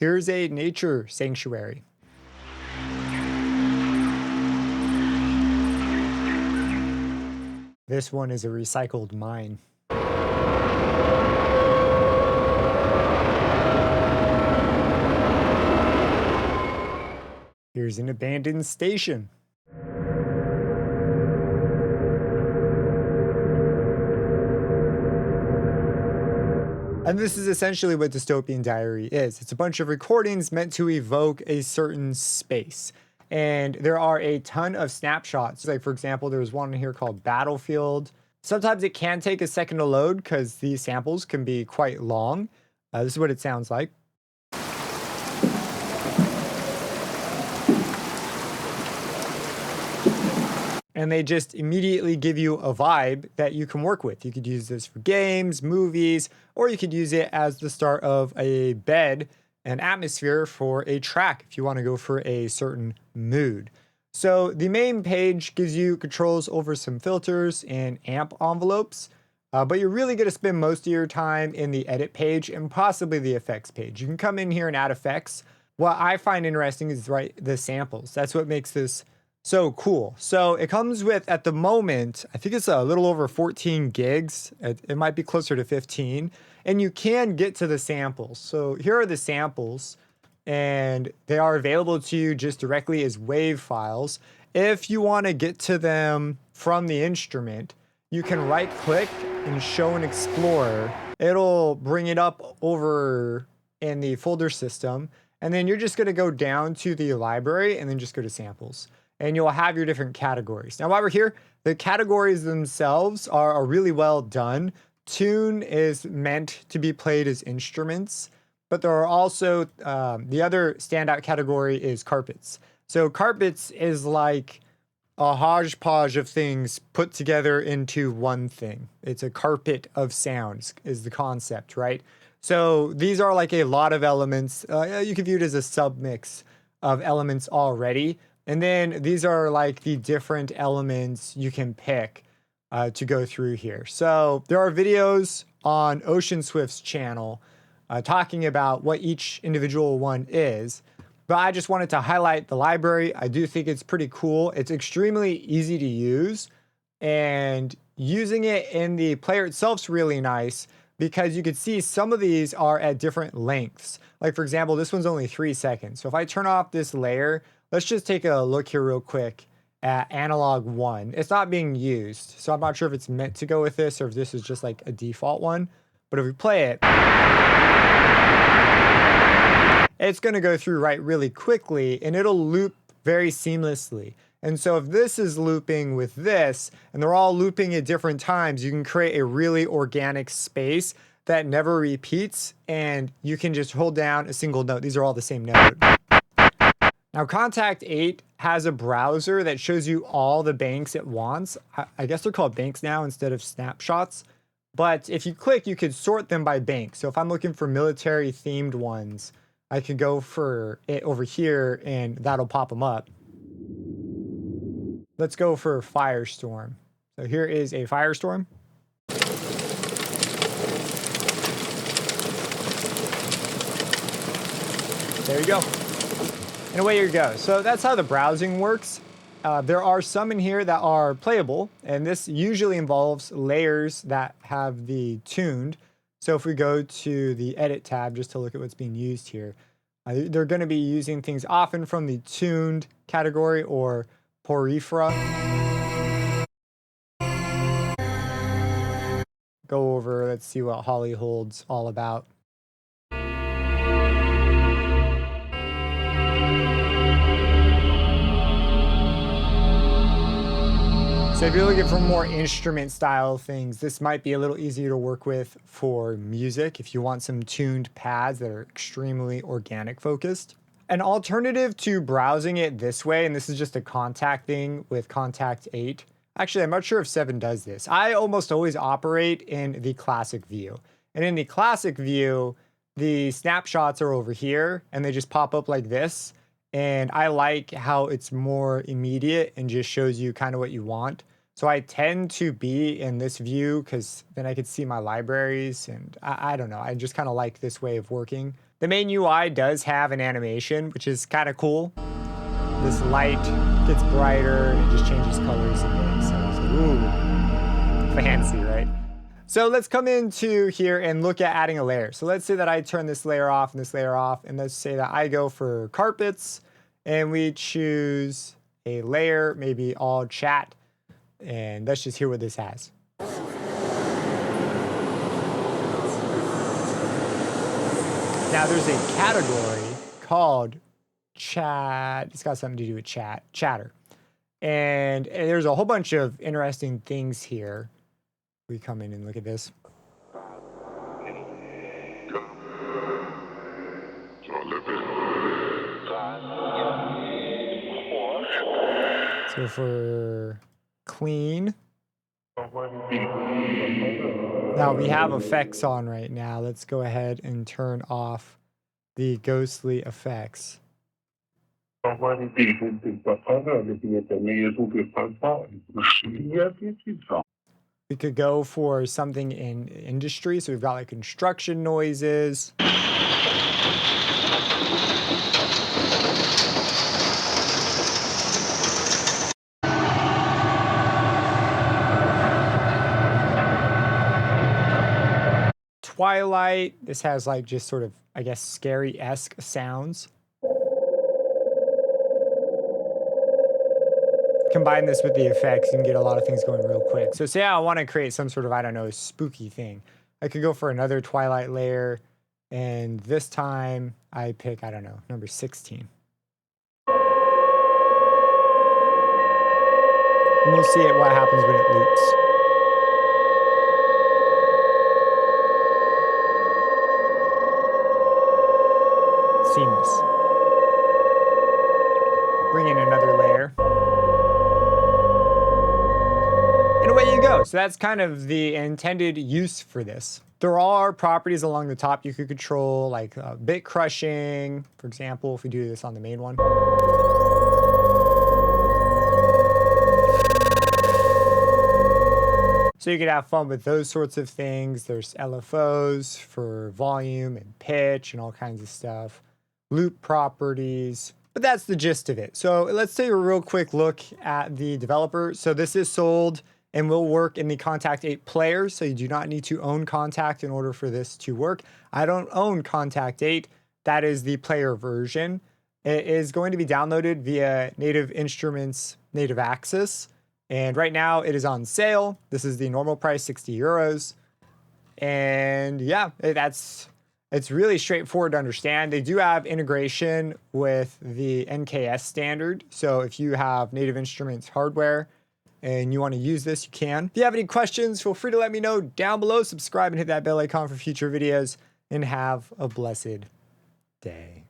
Here's a nature sanctuary. This one is a recycled mine. Here's an abandoned station. And this is essentially what Dystopian Diary is. It's a bunch of recordings meant to evoke a certain space. And there are a ton of snapshots. Like, for example, there's one here called Battlefield. Sometimes it can take a second to load because these samples can be quite long. This is what it sounds like. And they just immediately give you a vibe that you can work with. You could use this for games, movies, or you could use it as the start of a bed and atmosphere for a track if you want to go for a certain mood. So the main page gives you controls over some filters and amp envelopes, but you're really going to spend most of your time in the edit page and possibly the effects page. You can come in here and add effects. What I find interesting is the samples. That's what makes this so cool. So it comes with, at the moment, I think it's a little over 14 gigs. It might be closer to 15. And you can get to the samples. So here are the samples, and they are available to you just directly as WAV files. If you want to get to them from the instrument, you can right click and show and explore. It'll bring it up over in the folder system. And then you're just going to go down to the library and then just go to samples. And you'll have your different categories. Now, while we're here, the categories themselves are really well done. Tune is meant to be played as instruments, but there are also, the other standout category is carpets. So carpets is like a hodgepodge of things put together into one thing. It's a carpet of sounds is the concept, right? So these are like a lot of elements. You can view it as a submix of elements already. And then these are like the different elements you can pick to go through here. So there are videos on Ocean Swift's channel talking about what each individual one is. But I just wanted to highlight the library. I do think it's pretty cool. It's extremely easy to use. And using it in the player itself is really nice because you could see some of these are at different lengths. Like, for example, this one's only 3 seconds. So if I turn off this layer, let's just take a look here real quick at analog 1. It's not being used, so I'm not sure if it's meant to go with this or if this is just like a default one. But if we play it, it's going to go through really quickly and it'll loop very seamlessly. And so if this is looping with this and they're all looping at different times, you can create a really organic space that never repeats and you can just hold down a single note. These are all the same note. Now, Contact 8 has a browser that shows you all the banks it wants. I guess they're called banks now instead of snapshots. But if you click, you could sort them by bank. So if I'm looking for military-themed ones, I could go for it over here, and that'll pop them up. Let's go for Firestorm. So here is a Firestorm. There you go. And away you go. So that's how the browsing works. There are some in here that are playable, and this usually involves layers that have the tuned. So if we go to the edit tab just to look at what's being used here, they're going to be using things often from the tuned category or porifera. Go over, let's see what Holly Hold's all about. So if you're looking for more instrument style things, this might be a little easier to work with for music if you want some tuned pads that are extremely organic focused. An alternative to browsing it this way, and this is just a Contact thing with Contact 8. Actually, I'm not sure if 7 does this. I almost always operate in the classic view. And in the classic view, the snapshots are over here and they just pop up like this. And I like how it's more immediate and just shows you kind of what you want. So I tend to be in this view because then I could see my libraries and I don't know. I just kind of like this way of working. The main UI does have an animation, which is kind of cool. This light gets brighter and it just changes colors a bit. So it's like, ooh, fancy, right? So let's come into here and look at adding a layer. So let's say that I turn this layer off and this layer off, and let's say that I go for carpets and we choose a layer, maybe all chat, and let's just hear what this has. Now there's a category called chat. It's got something to do with chatter. And there's a whole bunch of interesting things here. We come in and look at this. So for clean. Now we have effects on right now. Let's go ahead and turn off the ghostly effects. We could go for something in industry. So we've got like construction noises. Twilight. This has like just sort of, I guess, scary-esque sounds. Combine this with the effects, you can get a lot of things going real quick. So say I want to create some sort of, I don't know, spooky thing. I could go for another Twilight layer, and this time I pick, I don't know, number 16. And we'll see what happens when it loops. Seamless. Bring in another layer. And away you go. So that's kind of the intended use for this. There are properties along the top you could control, like Bitcrushing, for example, if we do this on the main one. So you could have fun with those sorts of things. There's LFOs for volume and pitch and all kinds of stuff. Loop properties. But that's the gist of it. So let's take a real quick look at the developer. So this is sold and will work in the Contact 8 player. So you do not need to own Contact in order for this to work. I don't own Contact 8. That is the player version. It is going to be downloaded via Native Instruments Native Access. And right now it is on sale. This is the normal price, 60 euros. And yeah, it's really straightforward to understand. They do have integration with the NKS standard. So if you have Native Instruments hardware and you want to use this, you can. If you have any questions, feel free to let me know down below. Subscribe and hit that bell icon for future videos, and have a blessed day.